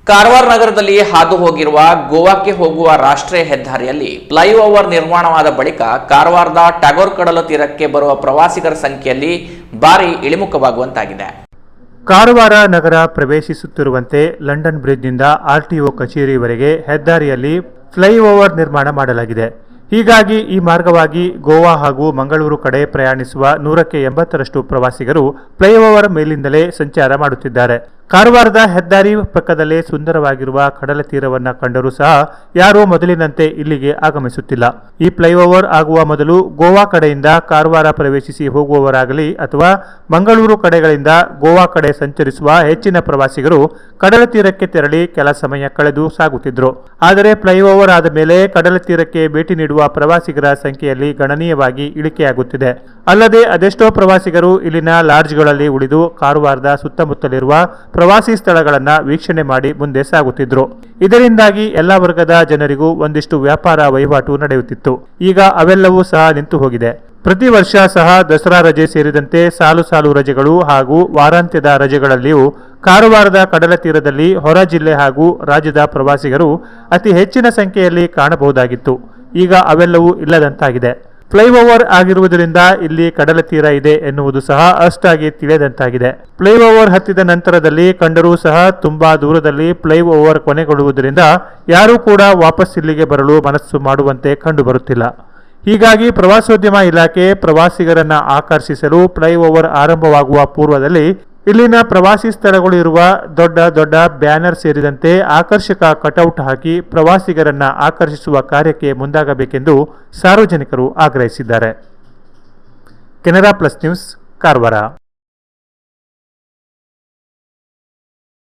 ಕಾರವಾರ ನಗರದಲ್ಲಿ ಹಾದು ಹೋಗಿರುವ ಗೋವಾಕ್ಕೆ ಹೋಗುವ ರಾಷ್ಟ್ರೀಯ ಹೆದ್ದಾರಿಯಲ್ಲಿ ಫ್ಲೈಓವರ್ ನಿರ್ಮಾಣವಾದ ಬಳಿಕ ಕಾರವಾರದ ಟ್ಯಾಗೋರ್ ಕಡಲ ತೀರಕ್ಕೆ ಬರುವ ಪ್ರವಾಸಿಗರ ಸಂಖ್ಯೆಯಲ್ಲಿ ಭಾರಿ ಇಳಿಮುಖವಾಗುವಂತಾಗಿದೆ. ಕಾರವಾರ ನಗರ ಪ್ರವೇಶಿಸುತ್ತಿರುವಂತೆ ಲಂಡನ್ ಬ್ರಿಡ್ಜ್ನಿಂದ ಆರ್ಟಿಒ ಕಚೇರಿವರೆಗೆ ಹೆದ್ದಾರಿಯಲ್ಲಿ ಫ್ಲೈಓವರ್ ನಿರ್ಮಾಣ ಮಾಡಲಾಗಿದೆ. ಹೀಗಾಗಿ ಈ ಮಾರ್ಗವಾಗಿ ಗೋವಾ ಹಾಗೂ ಮಂಗಳೂರು ಕಡೆ ಪ್ರಯಾಣಿಸುವ 180ರಷ್ಟು ಪ್ರವಾಸಿಗರು ಫ್ಲೈಓವರ್ ಮೇಲಿಂದಲೇ ಸಂಚಾರ ಮಾಡುತ್ತಿದ್ದಾರೆ. ಕಾರವಾರದ ಹೆದ್ದಾರಿ ಪಕ್ಕದಲ್ಲೇ ಸುಂದರವಾಗಿರುವ ಕಡಲ ತೀರವನ್ನು ಕಂಡರೂ ಸಹ ಯಾರೂ ಮೊದಲಿನಂತೆ ಇಲ್ಲಿಗೆ ಆಗಮಿಸುತ್ತಿಲ್ಲ. ಈ ಫ್ಲೈಓವರ್ ಆಗುವ ಮೊದಲು ಗೋವಾ ಕಡೆಯಿಂದ ಕಾರವಾರ ಪ್ರವೇಶಿಸಿ ಹೋಗುವವರಾಗಲಿ ಅಥವಾ ಮಂಗಳೂರು ಕಡೆಗಳಿಂದ ಗೋವಾ ಕಡೆ ಸಂಚರಿಸುವ ಹೆಚ್ಚಿನ ಪ್ರವಾಸಿಗರು ಕಡಲ ತೀರಕ್ಕೆ ತೆರಳಿ ಕೆಲ ಸಮಯ ಕಳೆದು ಸಾಗುತ್ತಿದ್ರು. ಆದರೆ ಫ್ಲೈಓವರ್ ಆದ ಮೇಲೆ ಕಡಲ ತೀರಕ್ಕೆ ಭೇಟಿ ನೀಡುವ ಪ್ರವಾಸಿಗರ ಸಂಖ್ಯೆಯಲ್ಲಿ ಗಣನೀಯವಾಗಿ ಇಳಿಕೆಯಾಗುತ್ತಿದೆ. ಅಲ್ಲದೆ ಅದೆಷ್ಟೋ ಪ್ರವಾಸಿಗರು ಇಲ್ಲಿನ ಲಾಡ್ಜ್ಗಳಲ್ಲಿ ಉಳಿದು ಕಾರವಾರದ ಸುತ್ತಮುತ್ತಲಿರುವ ಪ್ರವಾಸಿ ಸ್ಥಳಗಳನ್ನು ವೀಕ್ಷಣೆ ಮಾಡಿ ಮುಂದೆ ಸಾಗುತ್ತಿದ್ರು. ಇದರಿಂದಾಗಿ ಎಲ್ಲ ವರ್ಗದ ಜನರಿಗೂ ಒಂದಿಷ್ಟು ವ್ಯಾಪಾರ ವಹಿವಾಟು ನಡೆಯುತ್ತಿತ್ತು. ಈಗ ಅವೆಲ್ಲವೂ ಸಹ ನಿಂತು ಹೋಗಿದೆ. ಪ್ರತಿ ವರ್ಷ ಸಹ ದಸರಾ ರಜೆ ಸೇರಿದಂತೆ ಸಾಲು ಸಾಲು ರಜೆಗಳು ಹಾಗೂ ವಾರಾಂತ್ಯದ ರಜೆಗಳಲ್ಲಿಯೂ ಕಾರವಾರದ ಕಡಲ ತೀರದಲ್ಲಿ ಹೊರ ಜಿಲ್ಲೆ ಹಾಗೂ ರಾಜ್ಯದ ಪ್ರವಾಸಿಗರು ಅತಿ ಹೆಚ್ಚಿನ ಸಂಖ್ಯೆಯಲ್ಲಿ ಕಾಣಬಹುದಾಗಿತ್ತು. ಈಗ ಅವೆಲ್ಲವೂ ಇಲ್ಲದಂತಾಗಿದೆ. ಫ್ಲೈಓವರ್ ಆಗಿರುವುದರಿಂದ ಇಲ್ಲಿ ಕಡಲ ತೀರ ಇದೆ ಎನ್ನುವುದು ಸಹ ಅಷ್ಟಾಗಿ ತಿಳಿಯದಂತಾಗಿದೆ. ಫ್ಲೈಓವರ್ ಹತ್ತಿದ ನಂತರದಲ್ಲಿ ಕಂಡರೂ ಸಹ ತುಂಬಾ ದೂರದಲ್ಲಿ ಫ್ಲೈಓವರ್ ಕೊನೆಗೊಳ್ಳುವುದರಿಂದ ಯಾರೂ ಕೂಡ ವಾಪಸ್ ಇಲ್ಲಿಗೆ ಬರಲು ಮನಸ್ಸು ಮಾಡುವಂತೆ ಕಂಡುಬರುತ್ತಿಲ್ಲ. ಹೀಗಾಗಿ ಪ್ರವಾಸೋದ್ಯಮ ಇಲಾಖೆ ಪ್ರವಾಸಿಗರನ್ನ ಆಕರ್ಷಿಸಲು ಫ್ಲೈಓವರ್ ಆರಂಭವಾಗುವ ಪೂರ್ವದಲ್ಲಿ ಇಲ್ಲಿನ ಪ್ರವಾಸಿ ಸ್ಥಳಗಳು ಇರುವ ದೊಡ್ಡ ದೊಡ್ಡ ಬ್ಯಾನರ್ ಸೇರಿದಂತೆ ಆಕರ್ಷಕ ಕಟೌಟ್ ಹಾಕಿ ಪ್ರವಾಸಿಗರನ್ನ ಆಕರ್ಷಿಸುವ ಕಾರ್ಯಕ್ಕೆ ಮುಂದಾಗಬೇಕೆಂದು ಸಾರ್ವಜನಿಕರು ಆಗ್ರಹಿಸಿದ್ದಾರೆ. Canara plus news, Karwar.